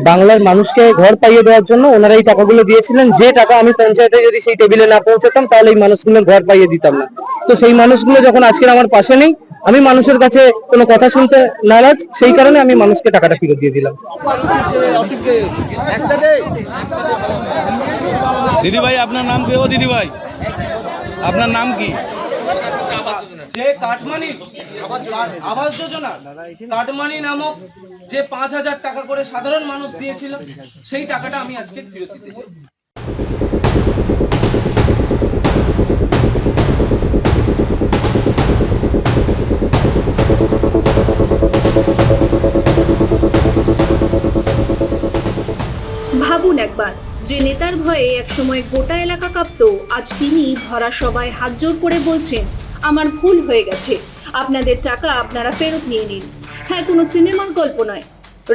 বাংলার মানুষকে ঘর পাইয়ে দেওয়ার জন্য ওনারা এই টাকাগুলো দিয়েছিলেন, যে টাকা আমি পঞ্চায়েতে যদি সেই টেবিলে না পৌঁছাতাম তাহলে এই মানুষগুলো ঘর পাইয়ে দিতাম না। তো সেই মানুষগুলো যখন আজকের আমার পাশে নেই, আমি মানুষের কাছে কোনো কথা শুনতে নারাজ, সেই কারণে আমি মানুষকে টাকাটা ফেরত দিয়ে দিলাম। দিদি ভাই আপনার নাম কি? ও দিদি ভাই আপনার নাম কি? যে কাটমানি আবাস যোজনা কাটমানি নামক যে 5,000 টাকা করে সাধারণ মানুষ দিয়েছিল, সেই টাকাটা আমি আজকে ফেরত দিতে চাই। ভাবুন একবার, যে নেতার ভয়ে একসময় গোটা এলাকা কাঁপতো, আজ তিনি ধরা সবাই হাত জোর করে বলছেন আমার ভুল হয়ে গেছে, আপনাদের টাকা আপনারা ফেরত নিয়ে নিন। হ্যাঁ, কোনো সিনেমার গল্প নয়,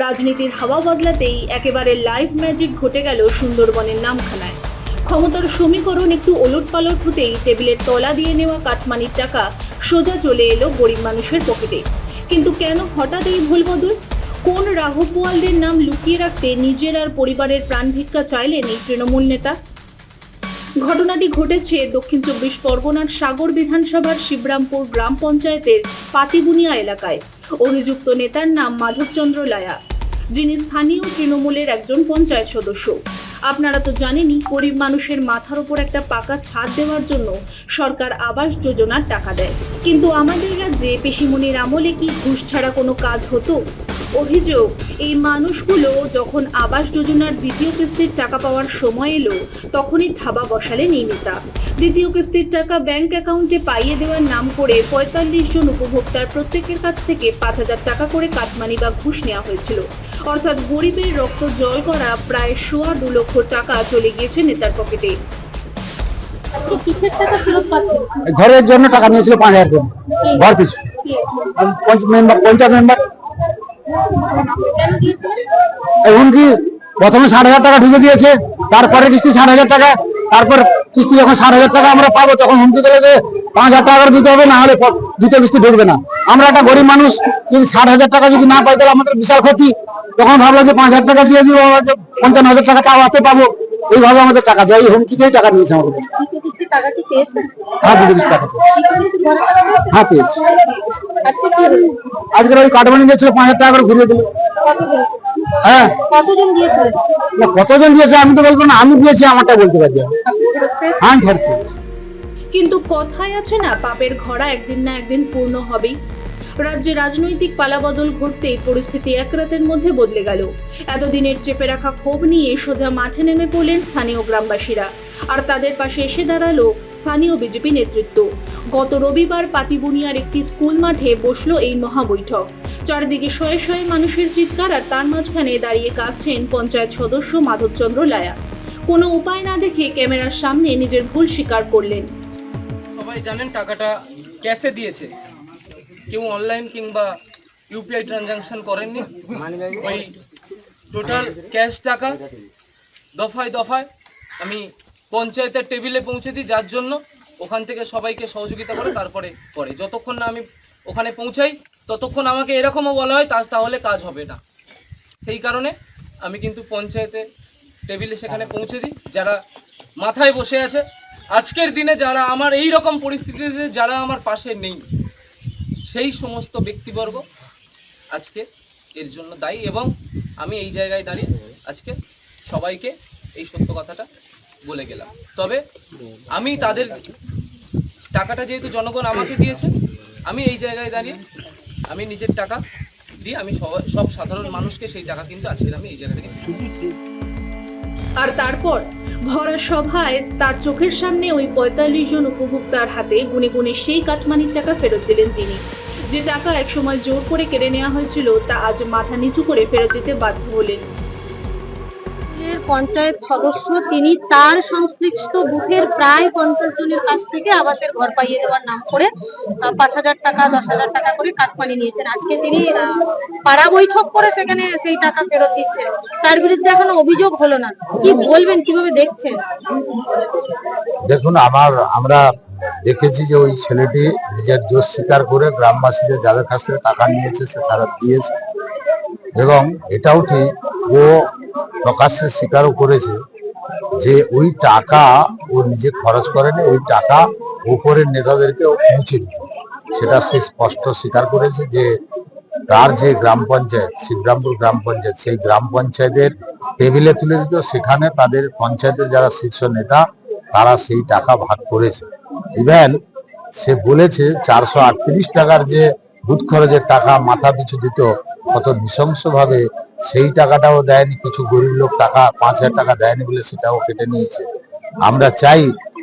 রাজনীতির হাওয়া বদলাতেই একেবারে লাইভ ম্যাজিক ঘটে গেল সুন্দরবনের নামখানায়। ক্ষমতার সমীকরণ একটু ওলটপালট হতেই টেবিলের তলা দিয়ে নেওয়া কাটমানির টাকা সোজা চলে এলো গরিব মানুষের পকেটে। কিন্তু কেন হঠাৎ এই ভুল বদল? কোন রাঘববোয়ালদের নাম লুকিয়ে রাখতে নিজের আর পরিবারের প্রাণ ভিক্ষা চাইলেন এই তৃণমূল নেতা? ঘটনাটি ঘটেছে দক্ষিণ 24 পরগনার সাগর বিধানসভার শিবরামপুর গ্রাম পঞ্চায়েতের পাতিবুনিয়া এলাকায়। অভিযুক্ত নেতার নাম মাধবচন্দ্র লায়া, যিনি স্থানীয় তৃণমূলের একজন পঞ্চায়েত সদস্য। আপনারা তো জানেনই, গরিব মানুষের মাথার উপর একটা পাকা ছাদ দেওয়ার জন্য সরকার আবাস যোজনার টাকা দেয়। কিন্তু আমাদের রাজ্যে পেশিমনির আমলে কি ঘুষ ছাড়া কোনো কাজ হতো? অভিযোগ, এই মানুষগুলো যখন আবাস যোজনার দ্বিতীয় কিস্তির টাকা পাওয়ার সময় এলো, তখনই থাবা বসালেন এই নেতা। দ্বিতীয় কিস্তির টাকা ব্যাংক অ্যাকাউন্টে পাইয়ে দেওয়ার নাম করে 45 জন উপভোক্তার প্রত্যেকের কাছ থেকে 5,000 টাকা করে কাটমানি বা ঘুষ নেওয়া হয়েছিল। অর্থাৎ গরিবের রক্ত জল করা প্রায় 2.25 লক্ষ টাকা চলে গিয়েছে নেতার পকেটে। ঘরের জন্য টাকা নিয়েছিল 5,000 করে ঘর পিছু। পঞ্চায়েত মেম্বার এখন কি প্রথমে 60,000 টাকা ঢুকে দিয়েছে, তারপরে কিস্তি 60,000 টাকা, তারপর কিস্তি যখন 60,000 টাকা আমরা পাবো তখন হুমকি দিলে যে 5,000 টাকা দিতে হবে, না হলে দ্বিতীয় কিস্তি ঢুকবে না। আমরা একটা গরিব মানুষ, যদি 60,000 টাকা যদি না পাই তাহলে আমাদের বিশাল ক্ষতি। তখন ভাবলো যে 5,000 টাকা দিয়ে দিব, 55,000 টাকা তাও হাতে পাবো, এইভাবে আমাদের টাকা দেয়, এই হুমকি দিয়ে টাকা নিয়েছে আমাদের। হ্যাঁ, দ্বিতীয় কিস্তি টাকা হ্যাঁ পেয়েছি। আজকের ওই কাটমানি দিয়েছিল 5,000 টাকা করে ঘুরিয়ে দিল। হ্যাঁ, কতজন দিয়েছে আমি তো বলবো না, আমি দিয়েছি আমারটা বলতে পারি। হ্যাঁ, কিন্তু কথায় আছে না, পাপের ঘোড়া একদিন না একদিন পূর্ণ হবেই। রাজ্যে রাজনৈতিক পালাবদল ঘটতেই পরিস্থিতি এক রাতের মধ্যে বদলে গেল। এতদিনের চেপে রাখা ক্ষোভ নিয়ে সোজা মাঠে নেমে পড়লেন স্থানীয় গ্রামবাসীরা, আর তাদের পাশে এসে দাঁড়ালো স্থানীয় বিজেপি নেতৃত্ব। গত রবিবার পাতিবুনিয়ার একটি স্কুল মাঠে বসলো এই মহাবৈঠক। চারদিকে শয়ে শয়ে মানুষের চিৎকার, আর তার মাঝখানে দাঁড়িয়ে কাঁদছেন পঞ্চায়েত সদস্য মাধবচন্দ্র লায়া। কোনো উপায় না দেখে ক্যামেরার সামনে নিজের ভুল স্বীকার করলেন। সবাই জানেন টাকাটা ক্যাশে দিয়েছে, কেউ অনলাইন কিংবা ইউপিআই ট্রানজাকশন করেননি। ওই টোটাল ক্যাশ টাকা দফায় দফায় আমি পঞ্চায়েতের টেবিলে পৌঁছে দিই, যার জন্য ওখান থেকে সবাইকে সহযোগিতা করে তারপরে করে। যতক্ষণ না আমি ওখানে পৌঁছাই ততক্ষণ আমাকে এরকমও বলা হয় তাহলে কাজ হবে না। সেই কারণে আমি কিন্তু পঞ্চায়েতে টেবিলে সেখানে পৌঁছে দিই। যারা মাথায় বসে আছে আজকের দিনে, যারা আমার এই রকম পরিস্থিতিতে যারা আমার পাশে নেই, সেই সমস্ত ব্যক্তিবর্গ আজকে এর জন্য দায়ী। এবং আমি এই জায়গায় দাঁড়িয়ে আজকে সবাইকে এই সত্য কথাটা বলে গেলাম। তবে আমি তাদের টাকাটা যেহেতু জনগণ আমাকে দিয়েছে, আমি এই জায়গায় দাঁড়িয়ে আমি নিজের টাকা দিয়ে আমি সব সাধারণ মানুষকে সেই টাকা কিন্তু আজকে আমি এই জায়গা থেকে। আর তারপর ভরা সভায় তার চোখের সামনে ওই 45 জন উপভোক্তার হাতে গুনে গুনে সেই কাটমানির টাকা ফেরত দিলেন তিনি। যে টাকা একসময় জোর করে কেড়ে নেওয়া হয়েছিল, তা আজ মাথা নিচু করে ফেরত দিতে বাধ্য হলেন। পঞ্চায়েত সদস্য তিনি তার সংশ্লিষ্ট বুথের প্রায় 50 জনের কাছ থেকে আবাসের ঘর পাইয়ে দেওয়ার নাম করে 5,000 টাকা 10,000 টাকা করে কাটমানি নিয়েছেন। আজকে তিনি পাড়া বৈঠক করে সেখানে সেই টাকা ফেরত দিচ্ছেন, তার বিরুদ্ধে এখনো অভিযোগ হলো না। কি বলবেন, কিভাবে দেখছেন? দেখুন, আমরা দেখেছি যে ওই ছেলেটি নিজের দোষ স্বীকার করে গ্রামবাসীদের যাদের কাছ থেকে টাকা নিয়েছে সে ফেরত দিয়েছে। এবং এটাও ঠিক ও প্রকাশ্যে স্বীকারও করেছে যে ওই টাকা ও নিজে খরচ করেনি, ওই টাকা উপরের নেতাদেরকে ও পৌঁছে দিত। সেটা সে স্পষ্ট স্বীকার করেছে যে তার যে গ্রাম পঞ্চায়েত, শিবরামপুর গ্রাম পঞ্চায়েত, সেই গ্রাম পঞ্চায়েতের টেবিলে তুলে দিত, সেখানে তাদের পঞ্চায়েতের যারা শীর্ষ নেতা তারা সেই টাকা ভাগ করেছে। ইভেন সে বলেছে 438 টাকার যে বুথ খরচের টাকা মাথা পিছু দিত, কত নৃশংসভাবে সেই টাকাটাও দেয়নি। কিছু গরিব লোক টাকা 5,000 টাকা দেয়নি বলে সেটাও কেটে নিয়েছে। আমরা চাই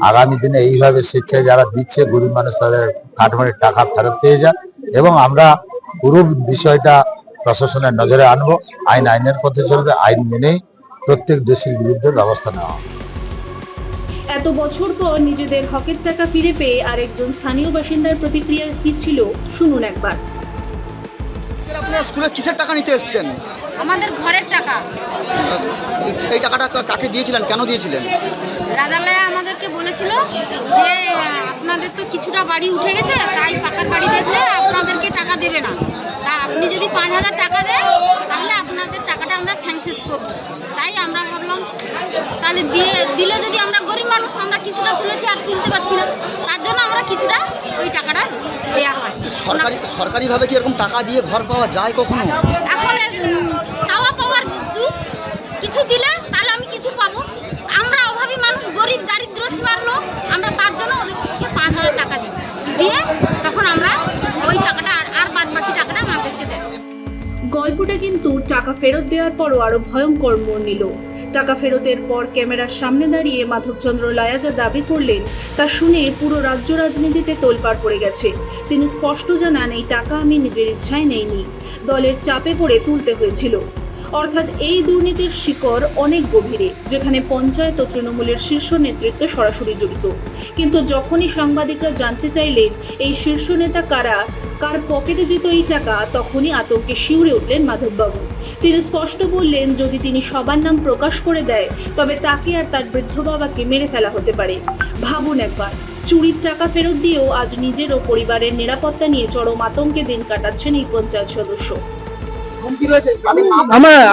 আগামী দিনে এইভাবে স্বেচ্ছায় যারা দিচ্ছে গরিব মানুষ তাদের কাটমানির টাকা ফেরত পেয়ে যাক, এবং আমরা পুরো বিষয়টা প্রশাসনের নজরে আনবো। আইনের পথে চলবে, আইন মেনেই প্রত্যেক দোষীর বিরুদ্ধে ব্যবস্থা নেওয়া হবে। এত বছর পর নিজেদের হকের টাকা ফিরে পেয়ে আরেকজন স্থানীয় বাসিন্দার প্রতিক্রিয়া কি ছিল শুনুন একবার। আপনারা স্কুলে কিসের টাকা নিতে এসেছেন? আমাদের ঘরের টাকা। এই টাকাটা কাকে দিয়েছিলেন, কেন দিয়েছিলেন? রাজালয়া আমাদেরকে বলেছিল যে আপনাদের তো কিছুটা বাড়ি উঠে গেছে, তাই পাকার বাড়ি দেখলে আপনাদেরকে টাকা দেবে না, তা আপনি যদি 5,000 টাকা দেন তাহলে আপনাদের টাকাটা আমরা স্যাংশন করব। তাই আমরা ভাবলাম তাহলে দিলে যদি আমরা গরিব মানুষ, আমরা কিছুটা তুলেছি আর তুলতে পারছি না, তার জন্য আমরা কিছুটা ওই টাকাটা দেওয়া হয়। সরকারিভাবে কি এরকম টাকা দিয়ে ঘর পাওয়া যায় কখনো? এখন চাওয়া পাওয়ার যুগ, কিছু দিলে তাহলে আমি কিছু পাবো। আমরা অভাবী মানুষ, গরিব দারিদ্র সীমার লোক, আমরা তার জন্য ওদেরকে 5,000 টাকা দিই, দিয়ে তখন আমরা ওই টাকাটা আর বাদ বাকি টাকাটা আমাদেরকে দেয়। গল্পটা কিন্তু টাকা ফেরত দেওয়ার পরও আরো ভয়ঙ্কর মোড় নিল। টাকা ফেরতের পর ক্যামেরার সামনে দাঁড়িয়ে মাধবচন্দ্র লায়া যা দাবি করলেন তা শুনে পুরো রাজ্য রাজনীতিতে তোলপাড় পড়ে গেছে। তিনি স্পষ্ট জানান, এই টাকা আমি নিজের ইচ্ছায় নেইনি, দলের চাপে পড়ে তুলতে হয়েছিল। অর্থাৎ এই দুর্নীতির শিকড় অনেক গভীরে, যেখানে পঞ্চায়েত ও তৃণমূলের শীর্ষ নেতৃত্ব সরাসরি জড়িত। কিন্তু যখনই সাংবাদিকরা জানতে চাইলেন এই শীর্ষ নেতা কারা, কার পকেটে যেত এই টাকা, তখনই আতঙ্কে শিউরে উঠলেন মাধববাবু। তিনি স্পষ্ট বললেন, যদি তিনি সবার নাম প্রকাশ করে দেয় তবে তাকে আর তার বৃদ্ধ বাবাকে মেরে ফেলা হতে পারে। ভাবুন একবার, চুরির টাকা ফেরত দিয়েও আজ নিজের ও পরিবারের নিরাপত্তা নিয়ে চরম আতঙ্কে দিন কাটাচ্ছেন এই পঞ্চায়েত সদস্য।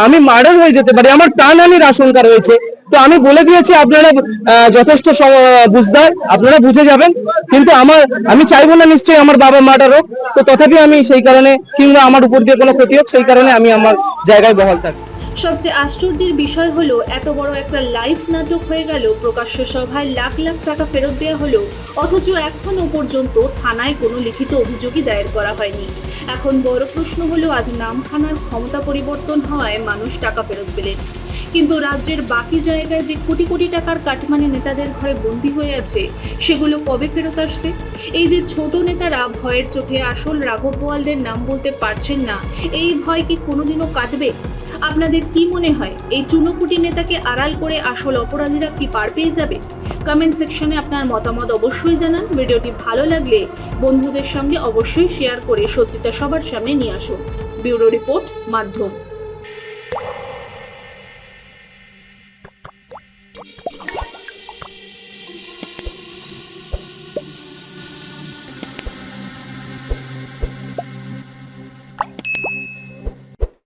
আমি মার্ডার হয়ে যেতে পারি, আমার প্রাণহানির আশঙ্কা রয়েছে। তো আমি বলে দিয়েছি, আপনারা যথেষ্ট বুঝদার, আপনারা বুঝে যাবেন। কিন্তু আমি চাইবো না নিশ্চয়ই আমার বাবা মার্ডার হোক। তো তথাপি আমি সেই কারণে, কিংবা আমার উপর দিয়ে কোনো ক্ষতি হোক, সেই কারণে আমি আমার জায়গায় বহাল থাকছি। সবচেয়ে আশ্চর্যের বিষয় হলো, এত বড় একটা লাইভ নাটক হয়ে গেল, প্রকাশ্য সভায় লাখ লাখ টাকা ফেরত দেওয়া হলো, অথচ এখনো পর্যন্ত থানায় কোনো লিখিত অভিযোগই দায়ের করা হয়নি। এখন বড় প্রশ্ন হলো, আজ নামখানার ক্ষমতা পরিবর্তন হওয়ায় মানুষ টাকা ফেরত পেলেন, কিন্তু রাজ্যের বাকি জায়গায় যে কোটি কোটি টাকার কাটমানি নেতাদের ঘরে বন্দী হয়ে আছে, সেগুলো কবে ফেরত আসবে? এই যে ছোট নেতারা ভয়ের চোখে আসল রাঘব বোয়ালদের নাম বলতে পারছেন না, এই ভয় কি কোনোদিনও কাটবে? আপনাদের কি মনে হয়, এই চুনোপুটি নেতাকে আড়াল করে আসল অপরাধীরা কি পার পেয়ে যাবে? কমেন্ট সেকশনে আপনার মতামত অবশ্যই জানান। ভিডিওটি ভালো লাগলে বন্ধুদের সঙ্গে অবশ্যই শেয়ার করে সত্যিটা সবার সামনে নিয়ে আসুন। ব্যুরো রিপোর্ট, মাধ্যম।